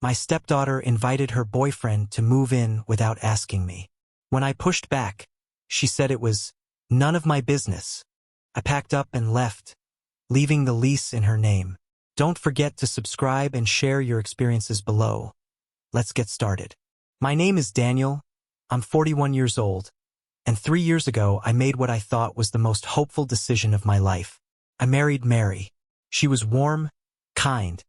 My stepdaughter invited her boyfriend to move in without asking me. When I pushed back, she said it was none of my business. I packed up and left, leaving the lease in her name. Don't forget to subscribe and share your experiences below. Let's get started. My name is Daniel. I'm 41 years old, and 3 years ago I made what I thought was the most hopeful decision of my life. I married Mary. She was warm, kind,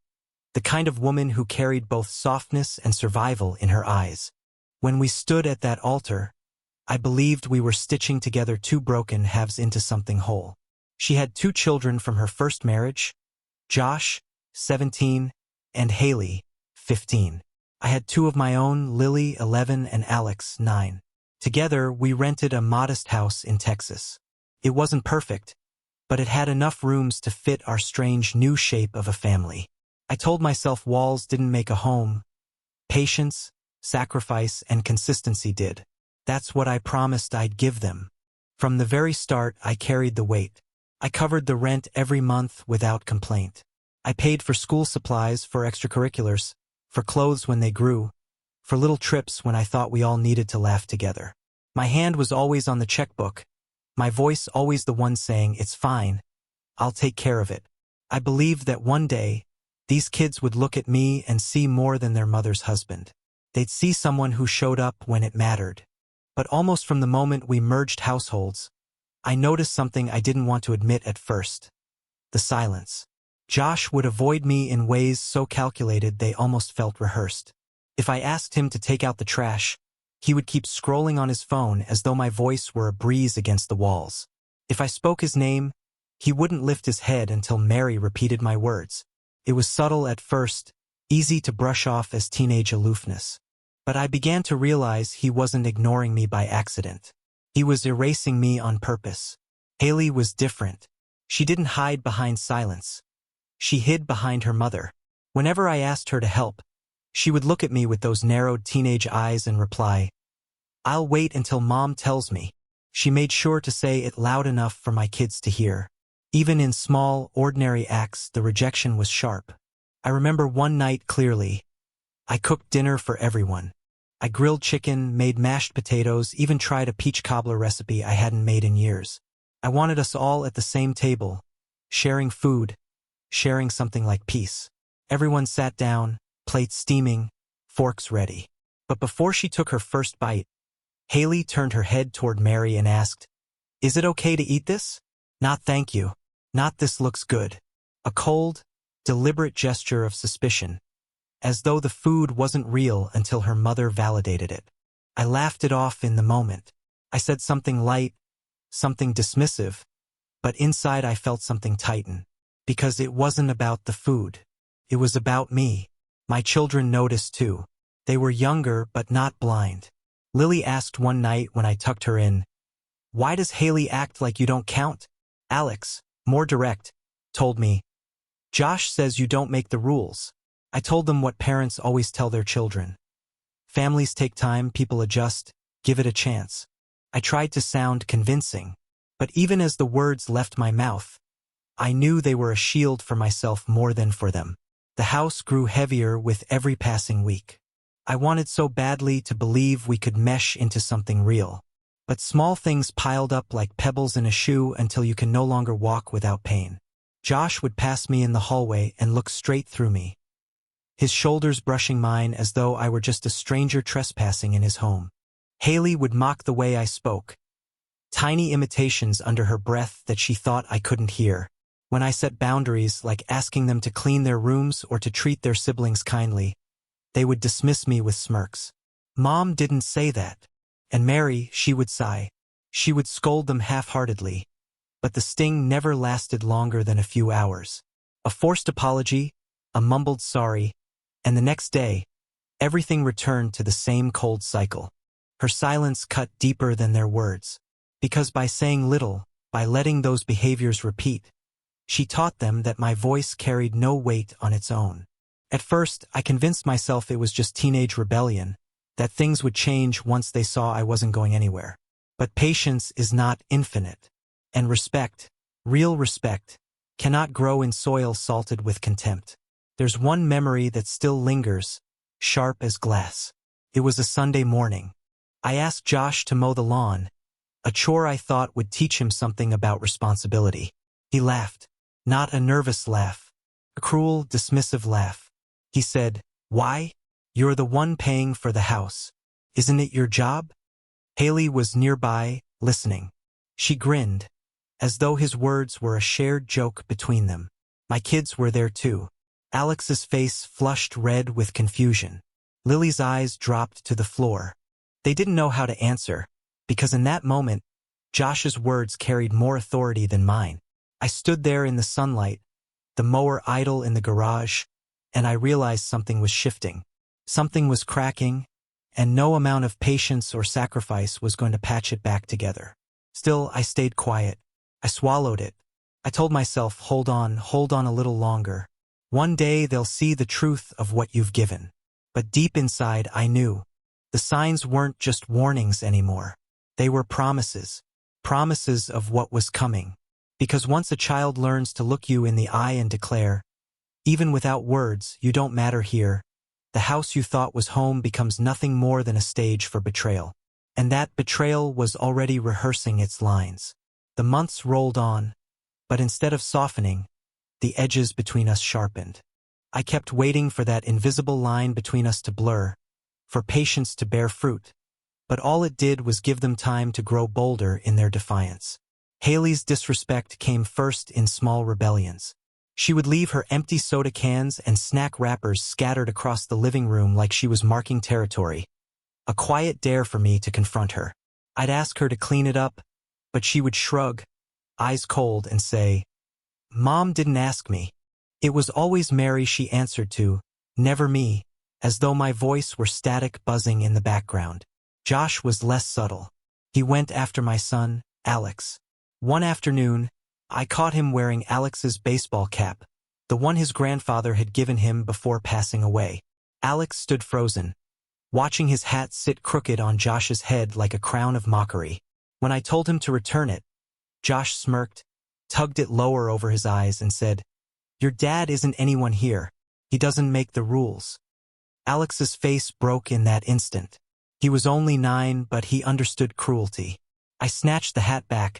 the kind of woman who carried both softness and survival in her eyes. When we stood at that altar, I believed we were stitching together two broken halves into something whole. She had 2 children from her first marriage, Josh, 17, and Haley, 15. I had 2 of my own, Lily, 11, and Alex, 9. Together, we rented a modest house in Texas. It wasn't perfect, but it had enough rooms to fit our strange new shape of a family. I told myself walls didn't make a home. Patience, sacrifice, and consistency did. That's what I promised I'd give them. From the very start, I carried the weight. I covered the rent every month without complaint. I paid for school supplies, for extracurriculars, for clothes when they grew, for little trips when I thought we all needed to laugh together. My hand was always on the checkbook, my voice always the one saying, "It's fine, I'll take care of it." I believed that one day, these kids would look at me and see more than their mother's husband. They'd see someone who showed up when it mattered. But almost from the moment we merged households, I noticed something I didn't want to admit at first: the silence. Josh would avoid me in ways so calculated they almost felt rehearsed. If I asked him to take out the trash, he would keep scrolling on his phone as though my voice were a breeze against the walls. If I spoke his name, he wouldn't lift his head until Mary repeated my words. It was subtle at first, easy to brush off as teenage aloofness. But I began to realize he wasn't ignoring me by accident. He was erasing me on purpose. Haley was different. She didn't hide behind silence. She hid behind her mother. Whenever I asked her to help, she would look at me with those narrowed teenage eyes and reply, "I'll wait until Mom tells me." She made sure to say it loud enough for my kids to hear. Even in small, ordinary acts, the rejection was sharp. I remember one night clearly. I cooked dinner for everyone. I grilled chicken, made mashed potatoes, even tried a peach cobbler recipe I hadn't made in years. I wanted us all at the same table, sharing food, sharing something like peace. Everyone sat down, plates steaming, forks ready. But before she took her first bite, Haley turned her head toward Mary and asked, "Is it okay to eat this?" "Not thank you. Not this looks good." A cold, deliberate gesture of suspicion, as though the food wasn't real until her mother validated it. I laughed it off in the moment. I said something light, something dismissive, but inside I felt something tighten. Because it wasn't about the food. It was about me. My children noticed too. They were younger but not blind. Lily asked one night when I tucked her in, "Why does Haley act like you don't count?" Alex, more direct, told me, "Josh says you don't make the rules." I told them what parents always tell their children. Families take time, people adjust, give it a chance. I tried to sound convincing, but even as the words left my mouth, I knew they were a shield for myself more than for them. The house grew heavier with every passing week. I wanted so badly to believe we could mesh into something real. But small things piled up like pebbles in a shoe until you can no longer walk without pain. Josh would pass me in the hallway and look straight through me, his shoulders brushing mine as though I were just a stranger trespassing in his home. Haley would mock the way I spoke, tiny imitations under her breath that she thought I couldn't hear. When I set boundaries, like asking them to clean their rooms or to treat their siblings kindly, they would dismiss me with smirks. "Mom didn't say that." And Mary, she would sigh. She would scold them half-heartedly, but the sting never lasted longer than a few hours. A forced apology, a mumbled sorry, and the next day, everything returned to the same cold cycle. Her silence cut deeper than their words, because by saying little, by letting those behaviors repeat, she taught them that my voice carried no weight on its own. At first, I convinced myself it was just teenage rebellion, that things would change once they saw I wasn't going anywhere. But patience is not infinite, and respect, real respect, cannot grow in soil salted with contempt. There's one memory that still lingers, sharp as glass. It was a Sunday morning. I asked Josh to mow the lawn, a chore I thought would teach him something about responsibility. He laughed. Not a nervous laugh. A cruel, dismissive laugh. He said, "Why? You're the one paying for the house. Isn't it your job?" Haley was nearby, listening. She grinned, as though his words were a shared joke between them. My kids were there too. Alex's face flushed red with confusion. Lily's eyes dropped to the floor. They didn't know how to answer, because in that moment, Josh's words carried more authority than mine. I stood there in the sunlight, the mower idle in the garage, and I realized something was shifting. Something was cracking, and no amount of patience or sacrifice was going to patch it back together. Still, I stayed quiet. I swallowed it. I told myself, hold on a little longer. One day they'll see the truth of what you've given. But deep inside, I knew. The signs weren't just warnings anymore. They were promises. Promises of what was coming. Because once a child learns to look you in the eye and declare, even without words, you don't matter here, the house you thought was home becomes nothing more than a stage for betrayal. And that betrayal was already rehearsing its lines. The months rolled on, but instead of softening, the edges between us sharpened. I kept waiting for that invisible line between us to blur, for patience to bear fruit, but all it did was give them time to grow bolder in their defiance. Haley's disrespect came first in small rebellions. She would leave her empty soda cans and snack wrappers scattered across the living room like she was marking territory. A quiet dare for me to confront her. I'd ask her to clean it up, but she would shrug, eyes cold, and say, "Mom didn't ask me." It was always Mary she answered to, never me, as though my voice were static buzzing in the background. Josh was less subtle. He went after my son, Alex. One afternoon, I caught him wearing Alex's baseball cap, the one his grandfather had given him before passing away. Alex stood frozen, watching his hat sit crooked on Josh's head like a crown of mockery. When I told him to return it, Josh smirked, tugged it lower over his eyes, and said, "Your dad isn't anyone here. He doesn't make the rules." Alex's face broke in that instant. He was only 9, but he understood cruelty. I snatched the hat back,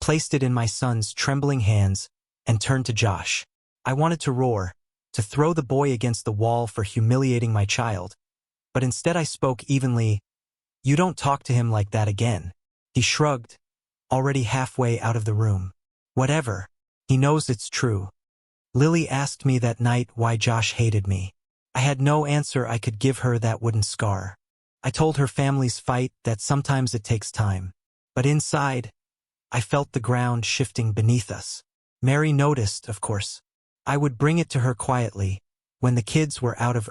placed it in my son's trembling hands, and turned to Josh. I wanted to roar, to throw the boy against the wall for humiliating my child. But instead I spoke evenly, "You don't talk to him like that again." He shrugged, already halfway out of the room. "Whatever. He knows it's true." Lily asked me that night why Josh hated me. I had no answer I could give her that wouldn't scar. I told her families fight, that sometimes it takes time. But inside, I felt the ground shifting beneath us. Mary noticed, of course. I would bring it to her quietly, when the kids were out of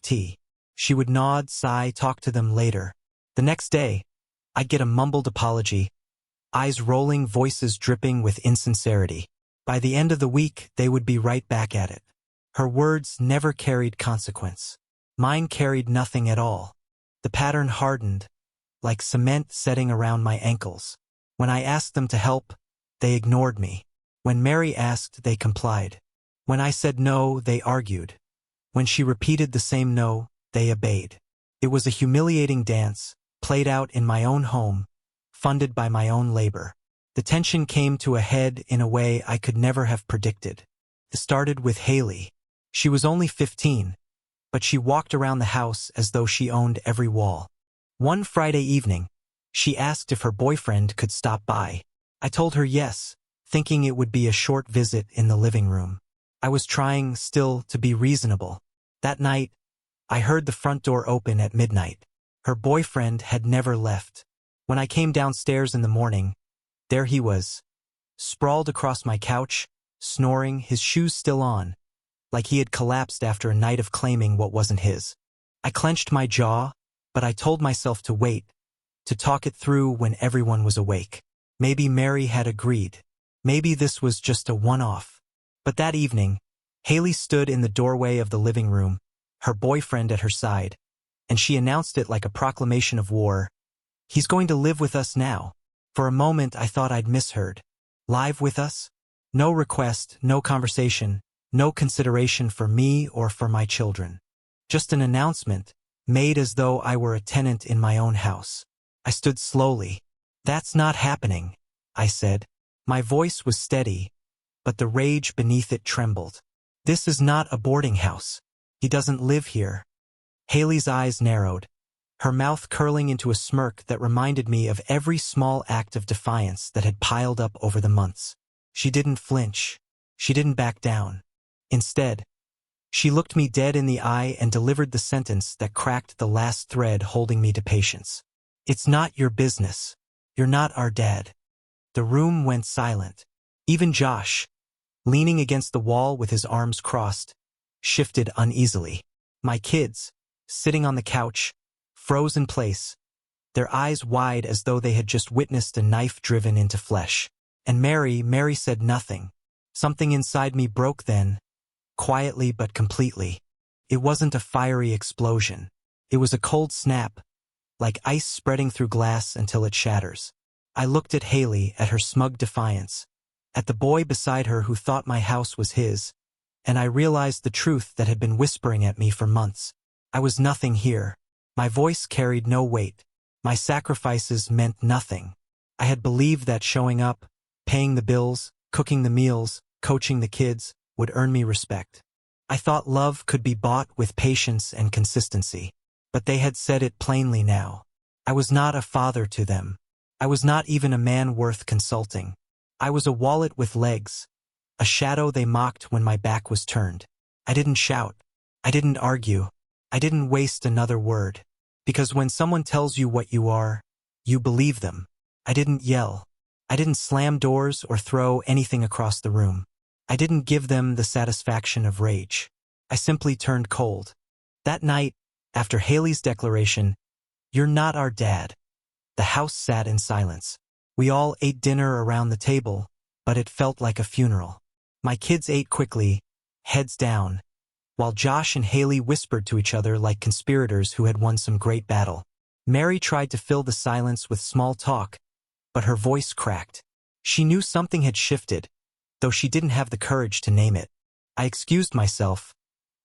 tea. She would nod, sigh, talk to them later. The next day, I'd get a mumbled apology, eyes rolling, voices dripping with insincerity. By the end of the week, they would be right back at it. Her words never carried consequence. Mine carried nothing at all. The pattern hardened, like cement setting around my ankles. When I asked them to help, they ignored me. When Mary asked, they complied. When I said no, they argued. When she repeated the same no, they obeyed. It was a humiliating dance, played out in my own home, funded by my own labor. The tension came to a head in a way I could never have predicted. It started with Haley. She was only 15, but she walked around the house as though she owned every wall. One Friday evening, she asked if her boyfriend could stop by. I told her yes, thinking it would be a short visit in the living room. I was trying, still, to be reasonable. That night, I heard the front door open at midnight. Her boyfriend had never left. When I came downstairs in the morning, there he was, sprawled across my couch, snoring, his shoes still on, like he had collapsed after a night of claiming what wasn't his. I clenched my jaw, but I told myself to wait, to talk it through when everyone was awake. Maybe Mary had agreed. Maybe this was just a one-off. But that evening, Haley stood in the doorway of the living room, her boyfriend at her side, and she announced it like a proclamation of war. "He's going to live with us now." For a moment I thought I'd misheard. Live with us? No request, no conversation, no consideration for me or for my children. Just an announcement, made as though I were a tenant in my own house. I stood slowly. "That's not happening," I said. My voice was steady, but the rage beneath it trembled. "This is not a boarding house. He doesn't live here." Haley's eyes narrowed, her mouth curling into a smirk that reminded me of every small act of defiance that had piled up over the months. She didn't flinch. She didn't back down. Instead, she looked me dead in the eye and delivered the sentence that cracked the last thread holding me to patience. "It's not your business. You're not our dad." The room went silent. Even Josh, leaning against the wall with his arms crossed, shifted uneasily. My kids, sitting on the couch, froze in place, their eyes wide as though they had just witnessed a knife driven into flesh. And Mary said nothing. Something inside me broke then, quietly but completely. It wasn't a fiery explosion. It was a cold snap, like ice spreading through glass until it shatters. I looked at Haley, at her smug defiance, at the boy beside her who thought my house was his, and I realized the truth that had been whispering at me for months. I was nothing here. My voice carried no weight. My sacrifices meant nothing. I had believed that showing up, paying the bills, cooking the meals, coaching the kids, would earn me respect. I thought love could be bought with patience and consistency. But they had said it plainly now. I was not a father to them. I was not even a man worth consulting. I was a wallet with legs, a shadow they mocked when my back was turned. I didn't shout. I didn't argue. I didn't waste another word. Because when someone tells you what you are, you believe them. I didn't yell. I didn't slam doors or throw anything across the room. I didn't give them the satisfaction of rage. I simply turned cold. That night, after Haley's declaration, "You're not our dad," the house sat in silence. We all ate dinner around the table, but it felt like a funeral. My kids ate quickly, heads down, while Josh and Haley whispered to each other like conspirators who had won some great battle. Mary tried to fill the silence with small talk, but her voice cracked. She knew something had shifted, though she didn't have the courage to name it. I excused myself,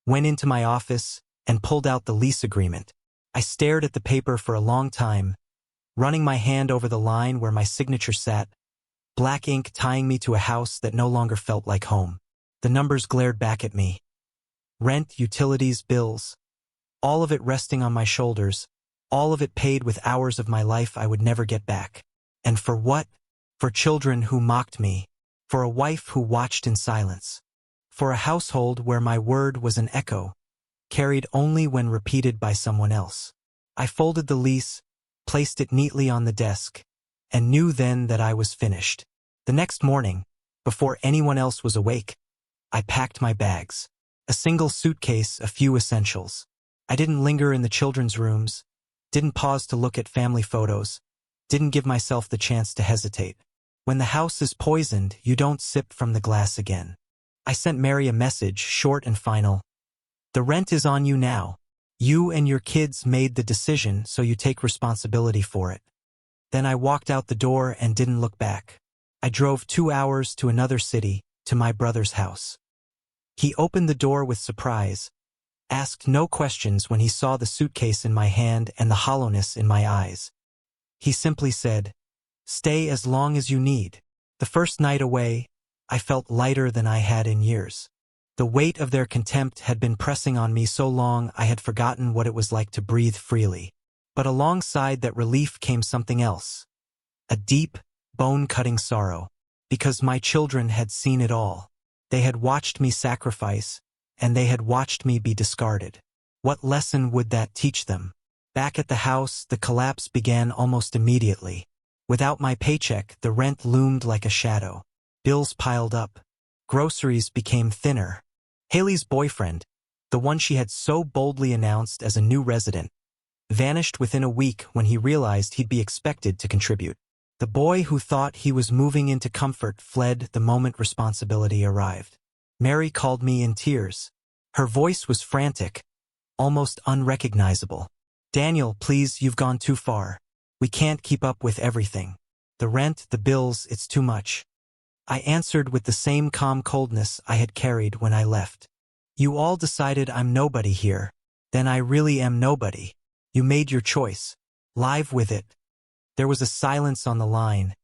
went into my office, and pulled out the lease agreement. I stared at the paper for a long time, running my hand over the line where my signature sat, black ink tying me to a house that no longer felt like home. The numbers glared back at me. Rent, utilities, bills. All of it resting on my shoulders, all of it paid with hours of my life I would never get back. And for what? For children who mocked me, for a wife who watched in silence, for a household where my word was an echo, carried only when repeated by someone else. I folded the lease, placed it neatly on the desk, and knew then that I was finished. The next morning, before anyone else was awake, I packed my bags. A single suitcase, a few essentials. I didn't linger in the children's rooms, didn't pause to look at family photos, didn't give myself the chance to hesitate. When the house is poisoned, you don't sip from the glass again. I sent Mary a message, short and final. "The rent is on you now. You and your kids made the decision, so you take responsibility for it." Then I walked out the door and didn't look back. I drove 2 hours to another city, to my brother's house. He opened the door with surprise, asked no questions when he saw the suitcase in my hand and the hollowness in my eyes. He simply said, "Stay as long as you need." The first night away, I felt lighter than I had in years. The weight of their contempt had been pressing on me so long I had forgotten what it was like to breathe freely. But alongside that relief came something else. A deep, bone-cutting sorrow. Because my children had seen it all. They had watched me sacrifice, and they had watched me be discarded. What lesson would that teach them? Back at the house, the collapse began almost immediately. Without my paycheck, the rent loomed like a shadow. Bills piled up. Groceries became thinner. Haley's boyfriend, the one she had so boldly announced as a new resident, vanished within a week when he realized he'd be expected to contribute. The boy who thought he was moving into comfort fled the moment responsibility arrived. Mary called me in tears. Her voice was frantic, almost unrecognizable. "Daniel, please, you've gone too far. We can't keep up with everything. The rent, the bills, it's too much." I answered with the same calm coldness I had carried when I left. "You all decided I'm nobody here. Then I really am nobody. You made your choice. Live with it. There was a silence on the line,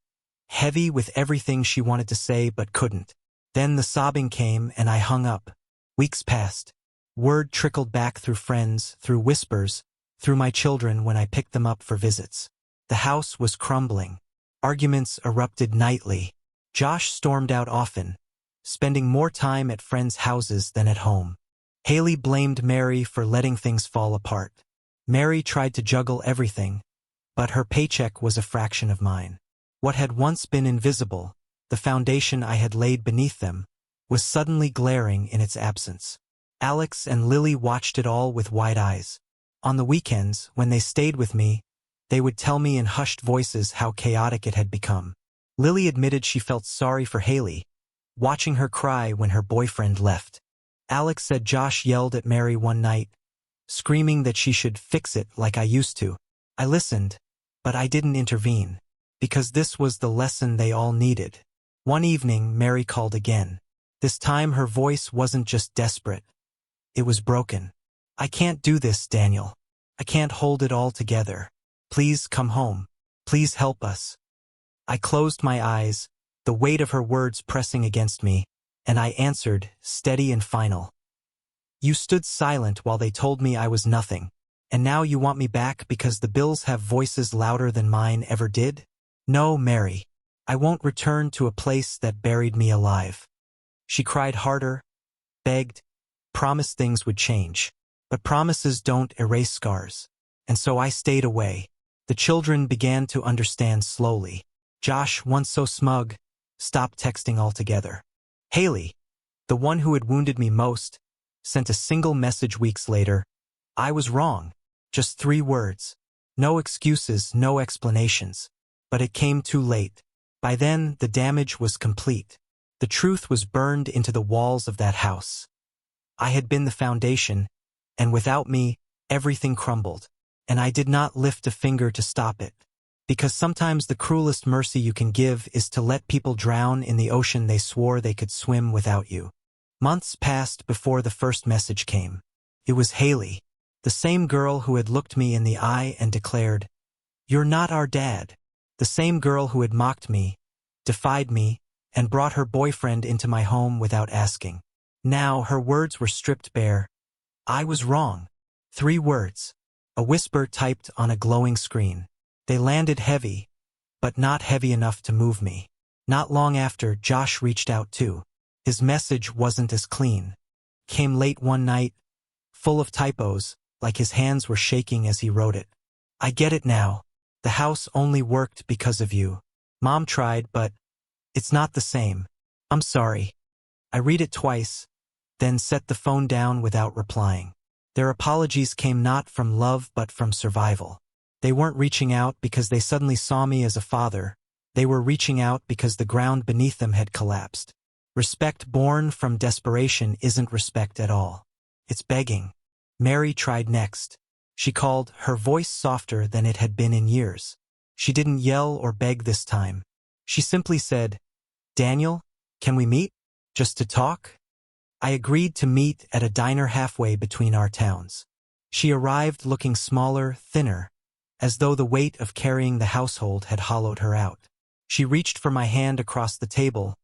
heavy with everything she wanted to say but couldn't. Then the sobbing came and I hung up. Weeks passed. Word trickled back through friends, through whispers, through my children when I picked them up for visits. The house was crumbling. Arguments erupted nightly. Josh stormed out often, spending more time at friends' houses than at home. Haley blamed Mary for letting things fall apart. Mary tried to juggle everything, but her paycheck was a fraction of mine. What had once been invisible, the foundation I had laid beneath them, was suddenly glaring in its absence. Alex and Lily watched it all with wide eyes. On the weekends, when they stayed with me, they would tell me in hushed voices how chaotic it had become. Lily admitted she felt sorry for Haley, watching her cry when her boyfriend left. Alex said Josh yelled at Mary one night, screaming that she should fix it like I used to. I listened, but I didn't intervene, because this was the lesson they all needed. One evening, Mary called again. This time her voice wasn't just desperate. It was broken. I can't do this, Daniel. I can't hold it all together. Please come home. Please help us. I closed my eyes, the weight of her words pressing against me, and I answered, steady and final. You stood silent while they told me I was nothing, and now you want me back because the bills have voices louder than mine ever did? No, Mary. I won't return to a place that buried me alive. She cried harder, begged, promised things would change. But promises don't erase scars. And so I stayed away. The children began to understand slowly. Josh, once so smug, stopped texting altogether. Haley, the one who had wounded me most, sent a single message weeks later. I was wrong. Just 3 words. No excuses, no explanations. But it came too late. By then, the damage was complete. The truth was burned into the walls of that house. I had been the foundation, and without me, everything crumbled. And I did not lift a finger to stop it. Because sometimes the cruelest mercy you can give is to let people drown in the ocean they swore they could swim without you. Months passed before the first message came. It was Haley, the same girl who had looked me in the eye and declared, "You're not our dad." The same girl who had mocked me, defied me, and brought her boyfriend into my home without asking. Now her words were stripped bare. I was wrong. 3 words. A whisper typed on a glowing screen. They landed heavy, but not heavy enough to move me. Not long after, Josh reached out too. His message wasn't as clean. Came late one night, full of typos, like his hands were shaking as he wrote it. I get it now. The house only worked because of you. Mom tried, but it's not the same. I'm sorry. I read it twice, then set the phone down without replying. Their apologies came not from love but from survival. They weren't reaching out because they suddenly saw me as a father. They were reaching out because the ground beneath them had collapsed. Respect born from desperation isn't respect at all. It's begging. Mary tried next. She called, her voice softer than it had been in years. She didn't yell or beg this time. She simply said, "Daniel, can we meet? Just to talk?" I agreed to meet at a diner halfway between our towns. She arrived looking smaller, thinner, as though the weight of carrying the household had hollowed her out. She reached for my hand across the table,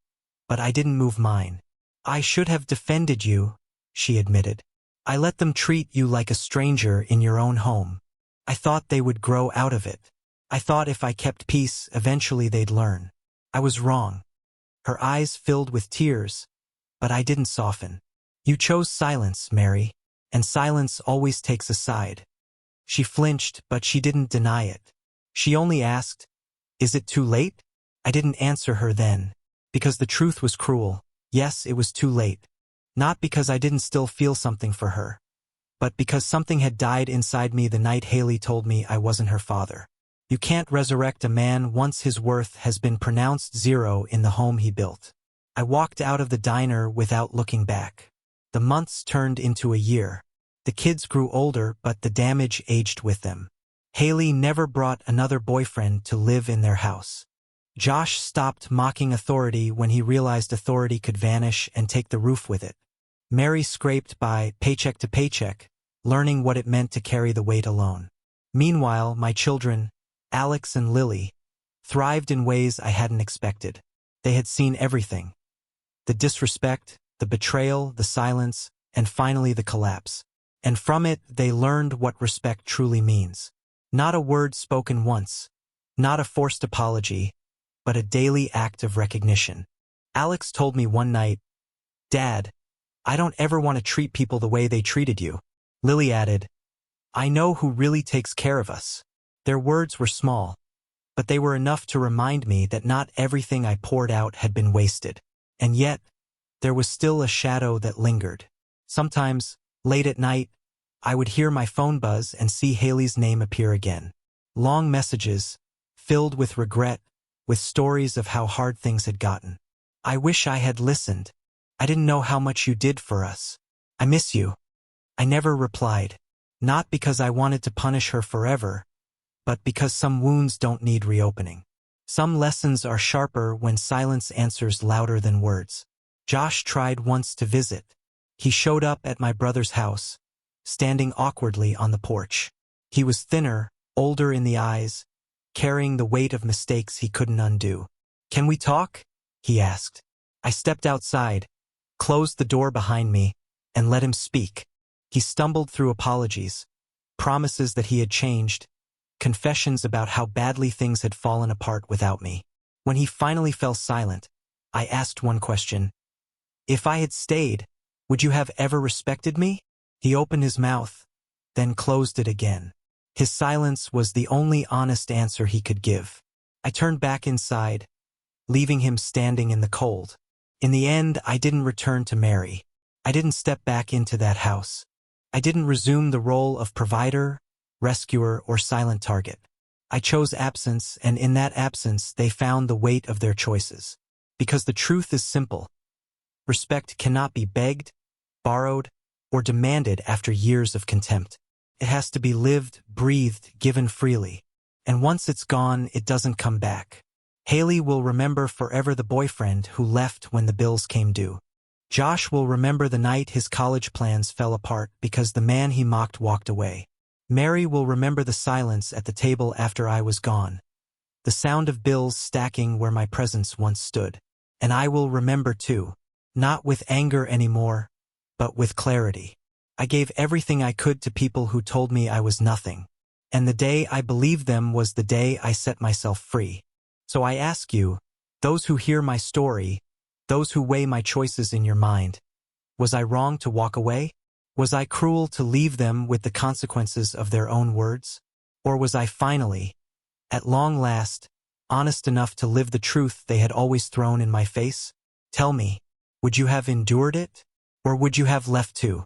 but I didn't move mine. I should have defended you, she admitted. I let them treat you like a stranger in your own home. I thought they would grow out of it. I thought if I kept peace, eventually they'd learn. I was wrong. Her eyes filled with tears, but I didn't soften. You chose silence, Mary, and silence always takes a side. She flinched, but she didn't deny it. She only asked, "Is it too late?" I didn't answer her then, because the truth was cruel. Yes, it was too late. Not because I didn't still feel something for her, but because something had died inside me the night Haley told me I wasn't her father. You can't resurrect a man once his worth has been pronounced 0 in the home he built. I walked out of the diner without looking back. The months turned into a year. The kids grew older, but the damage aged with them. Haley never brought another boyfriend to live in their house. Josh stopped mocking authority when he realized authority could vanish and take the roof with it. Mary scraped by, paycheck to paycheck, learning what it meant to carry the weight alone. Meanwhile, my children, Alex and Lily, thrived in ways I hadn't expected. They had seen everything. The disrespect, the betrayal, the silence, and finally the collapse. And from it, they learned what respect truly means. Not a word spoken once, not a forced apology, but a daily act of recognition. Alex told me one night, "Dad, I don't ever want to treat people the way they treated you." Lily added, "I know who really takes care of us." Their words were small, but they were enough to remind me that not everything I poured out had been wasted. And yet, there was still a shadow that lingered. Sometimes, late at night, I would hear my phone buzz and see Haley's name appear again. Long messages, filled with regret, with stories of how hard things had gotten. "I wish I had listened. I didn't know how much you did for us. I miss you." I never replied, not because I wanted to punish her forever, but because some wounds don't need reopening. Some lessons are sharper when silence answers louder than words. Josh tried once to visit. He showed up at my brother's house, standing awkwardly on the porch. He was thinner, older in the eyes, carrying the weight of mistakes he couldn't undo. "Can we talk?" he asked. I stepped outside, closed the door behind me, and let him speak. He stumbled through apologies, promises that he had changed, confessions about how badly things had fallen apart without me. When he finally fell silent, I asked one question. "If I had stayed, would you have ever respected me?" He opened his mouth, then closed it again. His silence was the only honest answer he could give. I turned back inside, leaving him standing in the cold. In the end, I didn't return to Mary. I didn't step back into that house. I didn't resume the role of provider, rescuer, or silent target. I chose absence, and in that absence, they found the weight of their choices. Because the truth is simple. Respect cannot be begged, borrowed, or demanded after years of contempt. It has to be lived, breathed, given freely. And once it's gone, it doesn't come back. Haley will remember forever the boyfriend who left when the bills came due. Josh will remember the night his college plans fell apart because the man he mocked walked away. Mary will remember the silence at the table after I was gone, the sound of bills stacking where my presence once stood. And I will remember too, not with anger anymore, but with clarity. I gave everything I could to people who told me I was nothing, and the day I believed them was the day I set myself free. So I ask you, those who hear my story, those who weigh my choices in your mind, was I wrong to walk away? Was I cruel to leave them with the consequences of their own words? Or was I finally, at long last, honest enough to live the truth they had always thrown in my face? Tell me, would you have endured it? Or would you have left too?